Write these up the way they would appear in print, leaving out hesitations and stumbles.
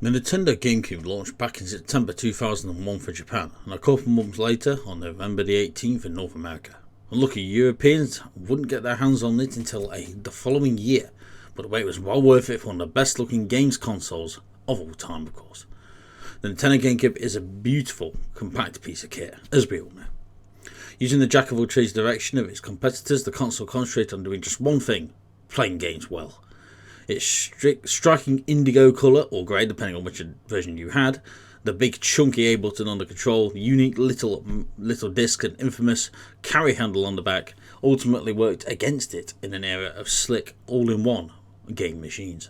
The Nintendo Gamecube launched back in September 2001 for Japan, and a couple months later on November the 18th in North America. Unlucky Europeans wouldn't get their hands on it until the following year, but the wait was well worth it for one of the best looking games consoles of all time, of course. The Nintendo Gamecube is a beautiful, compact piece of kit, as we all know. Using the jack of all trades direction of its competitors, the console concentrated on doing just one thing: playing games well. Its striking indigo colour, or grey depending on which version you had, the big chunky A button on the control, the unique little disc and infamous carry handle on the back ultimately worked against it in an era of slick all-in-one game machines.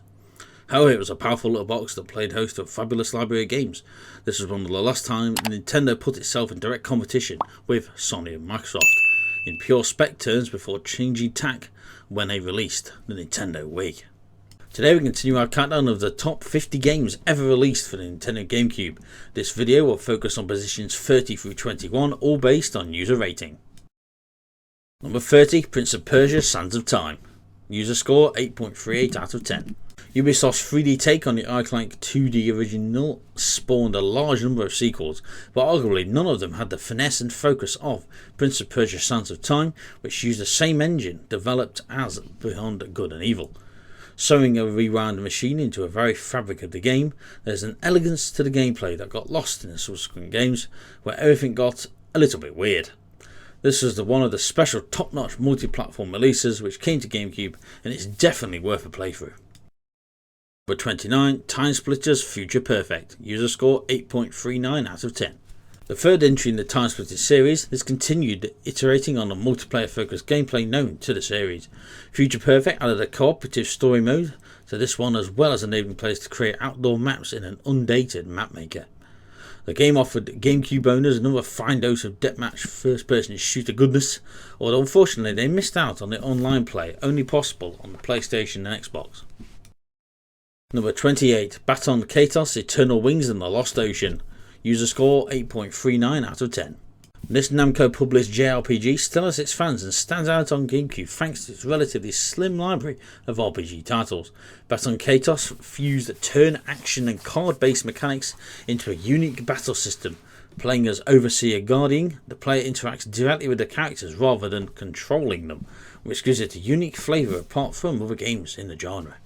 However, it was a powerful little box that played host to a fabulous library of games. This was one of the last time Nintendo put itself in direct competition with Sony and Microsoft in pure spec terms before changing tack when they released the Nintendo Wii. Today we continue our countdown of the top 50 games ever released for the Nintendo Gamecube. This video will focus on positions 30 through 21, all based on user rating. Number 30, Prince of Persia: Sands of Time. User score 8.38 out of 10. Ubisoft's 3D take on the iconic 2D original spawned a large number of sequels, but arguably none of them had the finesse and focus of Prince of Persia: Sands of Time, which used the same engine developed as Beyond Good and Evil. Sewing a rewound machine into a very fabric of the game, there's an elegance to the gameplay that got lost in the subsequent games, where everything got a little bit weird. This was one of the special top-notch multi-platform releases which came to Gamecube, and it's definitely worth a playthrough. Number 29, Timesplitters: Future Perfect. User score 8.39 out of 10. The third entry in the Timesplitters series has continued iterating on the multiplayer-focused gameplay known to the series. Future Perfect added a cooperative story mode to this one, as well as enabling players to create outdoor maps in an undated map maker. The game offered Gamecube owners another fine dose of deathmatch first-person shooter goodness, although unfortunately they missed out on the online play only possible on the PlayStation and Xbox. Number 28, Baten, Kaitos, Eternal Wings and the Lost Ocean. User score 8.39 out of 10. This Namco published JRPG still has its fans and stands out on Gamecube thanks to its relatively slim library of RPG titles. Baten Kaitos fused turn action and card based mechanics into a unique battle system. Playing as Overseer Guardian, the player interacts directly with the characters rather than controlling them, which gives it a unique flavour apart from other games in the genre.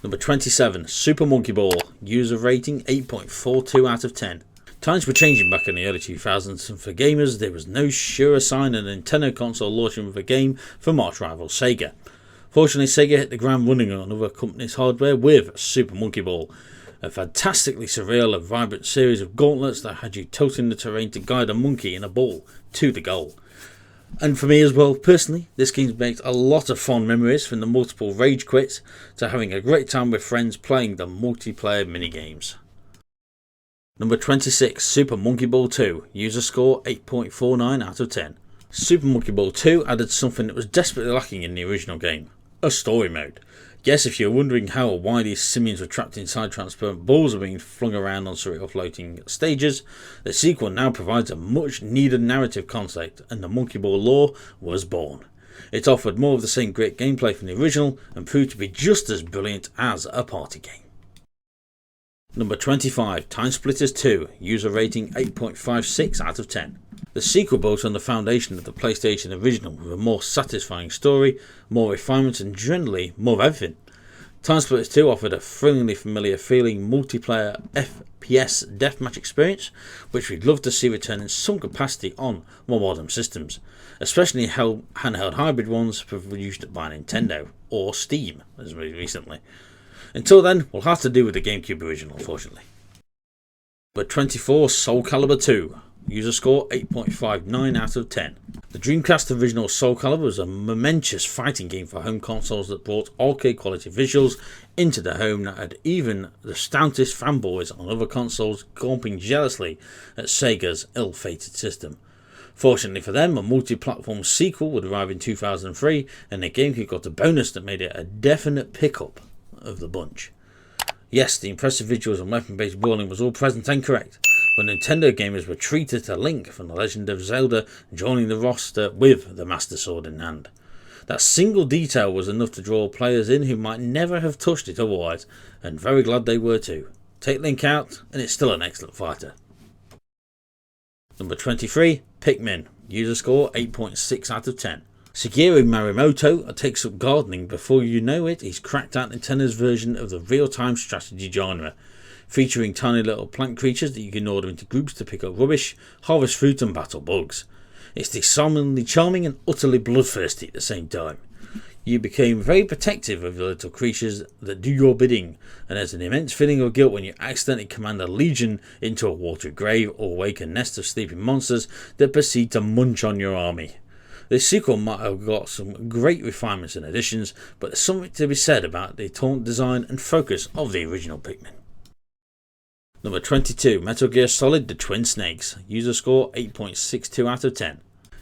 Number 27, Super Monkey Ball. User rating 8.42 out of 10. Times were changing back in the early 2000s, and for gamers there was no surer sign of a Nintendo console launching with a game from arch rival Sega. Fortunately, Sega hit the ground running on other companies' hardware with Super Monkey Ball, a fantastically surreal and vibrant series of gauntlets that had you toting the terrain to guide a monkey in a ball to the goal. And for me as well, personally, this game makes a lot of fond memories, from the multiple rage quits to having a great time with friends playing the multiplayer minigames. Number 26, Super Monkey Ball 2. User score 8.49 out of 10. Super Monkey Ball 2 added something that was desperately lacking in the original game: a story mode. Yes, if you're wondering how or why these simians were trapped inside transparent balls and being flung around on surreal floating stages, the sequel now provides a much needed narrative concept, and the Monkey Ball lore was born. It offered more of the same great gameplay from the original and proved to be just as brilliant as a party game. Number 25, Timesplitters 2. User rating 8.56 out of 10. The sequel built on the foundation of the PlayStation original with a more satisfying story, more refinement and generally more of everything. Timesplitters 2 offered a thrillingly familiar feeling multiplayer FPS deathmatch experience, which we'd love to see return in some capacity on more modern systems, especially handheld hybrid ones produced by Nintendo or Steam as recently. Until then, we'll have to do with the Gamecube original, unfortunately. But 24, Soulcalibur 2. User score 8.59 out of 10. The Dreamcast original Soulcalibur was a momentous fighting game for home consoles that brought arcade quality visuals into the home that had even the stoutest fanboys on other consoles gawping jealously at Sega's ill-fated system. Fortunately for them, a multi-platform sequel would arrive in 2003, and the GameCube got a bonus that made it a definite pickup of the bunch. Yes, the impressive visuals and weapon-based brawling was all present and correct, but Nintendo gamers were treated to Link from The Legend of Zelda joining the roster with the Master Sword in hand. That single detail was enough to draw players in who might never have touched it otherwise, and very glad they were too. Take Link out, and it's still an excellent fighter. Number 23, Pikmin. User score 8.6 out of 10. Shigeru Marimoto takes up gardening. Before you know it, he's cracked out Nintendo's version of the real-time strategy genre, featuring tiny little plant creatures that you can order into groups to pick up rubbish, harvest fruit and battle bugs. It's disarmingly charming and utterly bloodthirsty at the same time. You became very protective of the little creatures that do your bidding, and there's an immense feeling of guilt when you accidentally command a legion into a watery grave or wake a nest of sleeping monsters that proceed to munch on your army. This sequel might have got some great refinements and additions, but there's something to be said about the taunt design and focus of the original Pikmin. Number 22, Metal Gear Solid: The Twin Snakes. User score 8.62 out of 10.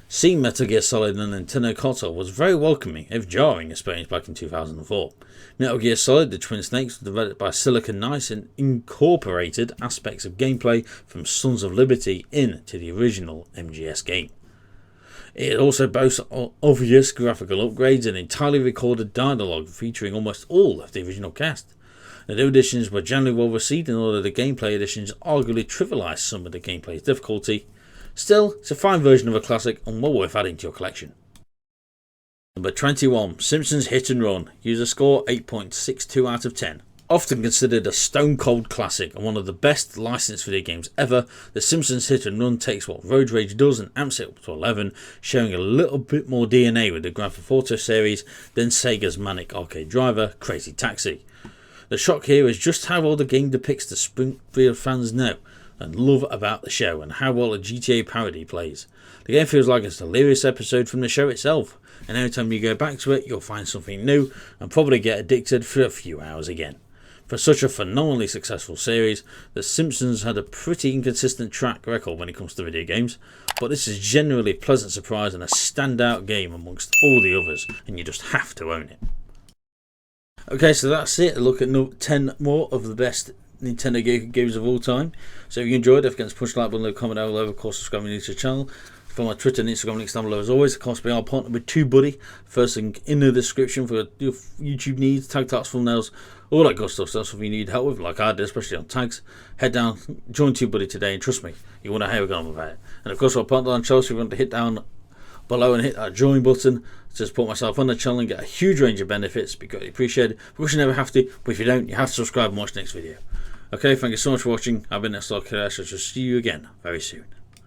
Seeing Metal Gear Solid on the Nintendo console was a very welcoming, if jarring, experience back in 2004. Metal Gear Solid: The Twin Snakes was developed by Silicon Knights and incorporated aspects of gameplay from Sons of Liberty into the original MGS game. It also boasts obvious graphical upgrades and entirely recorded dialogue featuring almost all of the original cast. The new additions were generally well received, in order the gameplay additions arguably trivialised some of the gameplay's difficulty. Still, it's a fine version of a classic and well worth adding to your collection. Number 21, Simpsons Hit and Run. User score 8.62 out of 10. Often considered a stone cold classic and one of the best licensed video games ever, The Simpsons Hit and Run takes what Road Rage does and amps it up to 11, showing a little bit more DNA with the Grand Theft Auto series than Sega's manic arcade driver, Crazy Taxi. The shock here is just how well the game depicts the Springfield fans know and love about the show, and how well a GTA parody plays. The game feels like a delirious episode from the show itself, and every time you go back to it you'll find something new and probably get addicted for a few hours again. For such a phenomenally successful series, The Simpsons had a pretty inconsistent track record when it comes to video games, but this is generally a pleasant surprise and a standout game amongst all the others, and you just have to own it. Okay, so that's it. A look at 10 more of the best Nintendo games of all time. So if you enjoyed, don't forget to push the like button, leave a comment down below, of course subscribe to the channel. Follow my Twitter and Instagram links down below as always. Of course, we are partnered with TubeBuddy. First link in the description for your YouTube needs, tag types, thumbnails, all that good stuff. So that's something you need help with, like I did, especially on tags. Head down, join TubeBuddy today, and trust me, you want to hear we're going about it. And of course, we're partnered on Chelsea. If you want to hit down below and hit that join button to support myself on the channel and get a huge range of benefits. Be greatly appreciated. Of course, you never have to, but if you don't, you have to subscribe and watch the next video. Okay, thank you so much for watching. I've been Soulcalibur. I shall see you again very soon.